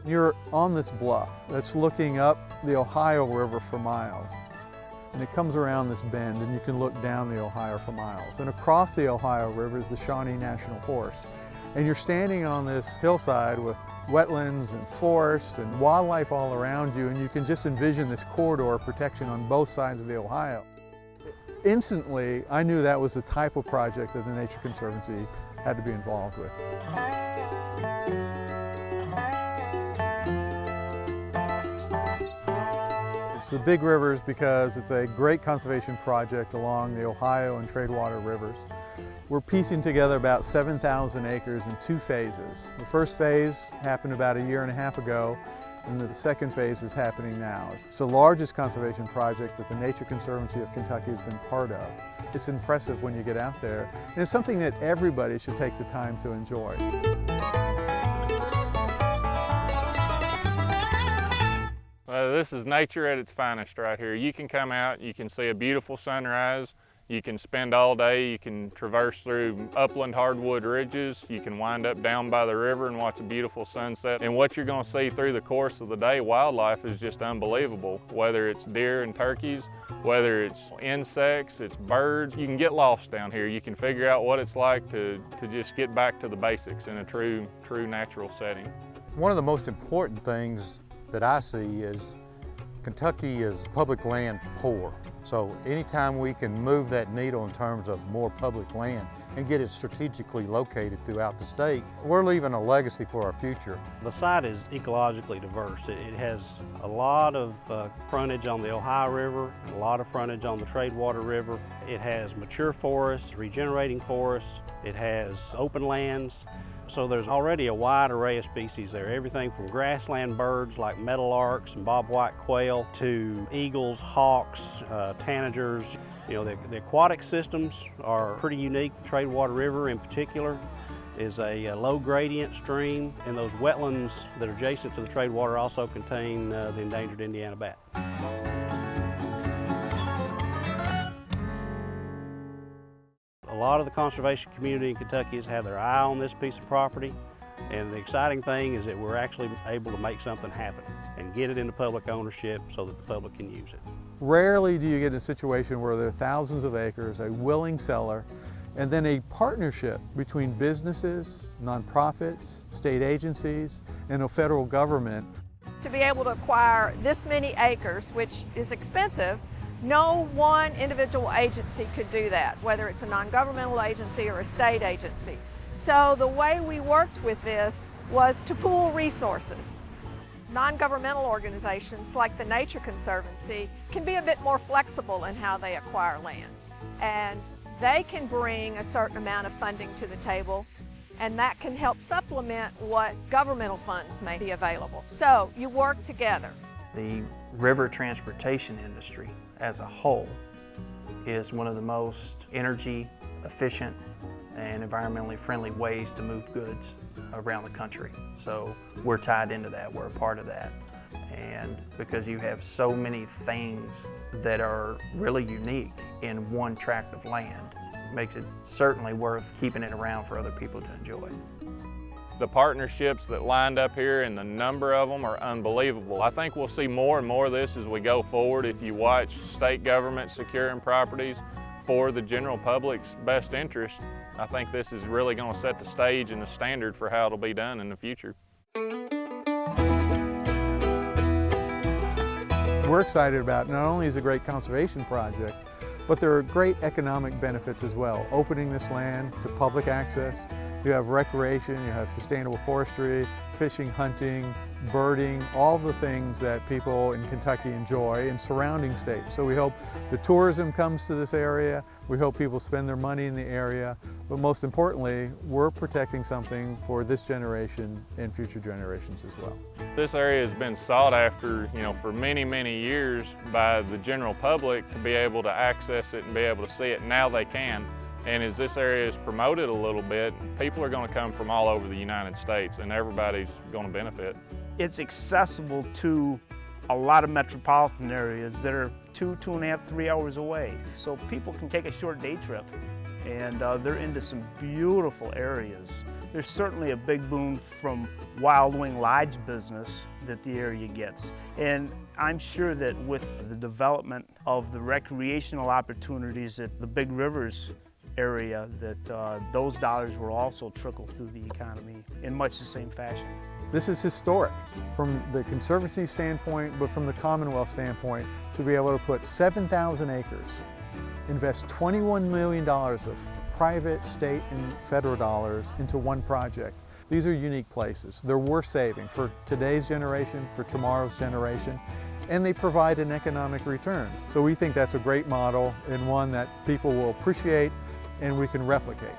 You're on this bluff that's looking up the Ohio River for miles. And it comes around this bend and you can look down the Ohio for miles. And across the Ohio River is the Shawnee National Forest. And you're standing on this hillside with wetlands and forest and wildlife all around you, and you can just envision this corridor of protection on both sides of the Ohio. Instantly, I knew that was the type of project that the Nature Conservancy had to be involved with. It's the big rivers because it's a great conservation project along the Ohio and Tradewater rivers. We're piecing together about 7,000 acres in 2 phases. The first phase happened about 1.5 years ago, and the second phase is happening now. It's the largest conservation project that the Nature Conservancy of Kentucky has been part of. It's impressive when you get out there, and it's something that everybody should take the time to enjoy. This is nature at its finest right here. You can come out, you can see a beautiful sunrise, you can spend all day, you can traverse through upland hardwood ridges, you can wind up down by the river and watch a beautiful sunset. And what you're going to see through the course of the day, wildlife is just unbelievable. Whether it's deer and turkeys, whether it's insects, it's birds, you can get lost down here. You can figure out what it's like to just get back to the basics in a true natural setting. One of the most important things that I see is Kentucky is public land poor. So anytime we can move that needle in terms of more public land and get it strategically located throughout the state, we're leaving a legacy for our future. The site is ecologically diverse. It has a lot of frontage on the Ohio River, a lot of frontage on the Tradewater River. It has mature forests, regenerating forests. It has open lands. So there's already a wide array of species there, everything from grassland birds like meadowlarks and bobwhite quail to eagles, hawks, tanagers. You know, the aquatic systems are pretty unique. The Tradewater River in particular is a low gradient stream, and those wetlands that are adjacent to the Tradewater also contain the endangered Indiana bat. A lot of the conservation community in Kentucky has had their eye on this piece of property, and the exciting thing is that we're actually able to make something happen and get it into public ownership so that the public can use it. Rarely do you get in a situation where there are thousands of acres, a willing seller, and then a partnership between businesses, nonprofits, state agencies, and a federal government. To be able to acquire this many acres, which is expensive, no one individual agency could do that, whether it's a non-governmental agency or a state agency. So the way we worked with this was to pool resources. Non-governmental organizations like the Nature Conservancy can be a bit more flexible in how they acquire land. And they can bring a certain amount of funding to the table, and that can help supplement what governmental funds may be available. So you work together. The river transportation industry as a whole is one of the most energy efficient and environmentally friendly ways to move goods around the country. So we're tied into that, we're a part of that. And because you have so many things that are really unique in one tract of land, makes it certainly worth keeping it around for other people to enjoy. The partnerships that lined up here and the number of them are unbelievable. I think we'll see more and more of this as we go forward. If you watch state government securing properties for the general public's best interest, I think this is really going to set the stage and the standard for how it'll be done in the future. We're excited about not only is it a great conservation project, but there are great economic benefits as well. Opening this land to public access, you have recreation, you have sustainable forestry, fishing, hunting, birding, all the things that people in Kentucky enjoy in surrounding states. So we hope the tourism comes to this area, we hope people spend their money in the area, but most importantly, we're protecting something for this generation and future generations as well. This area has been sought after, for many, many years by the general public to be able to access it and be able to see it. Now they can. And as this area is promoted a little bit, people are going to come from all over the United States and everybody's going to benefit. It's accessible to a lot of metropolitan areas that are 2.5, 3 hours away. So people can take a short day trip and they're into some beautiful areas. There's certainly a big boon from Wild Wing Lodge business that the area gets. And I'm sure that with the development of the recreational opportunities at the Big Rivers area, that those dollars will also trickle through the economy in much the same fashion. This is historic from the Conservancy standpoint, but from the Commonwealth standpoint, to be able to put 7,000 acres, invest $21 million of private, state, and federal dollars into one project. These are unique places. They're worth saving for today's generation, for tomorrow's generation, and they provide an economic return. So we think that's a great model and one that people will appreciate and we can replicate.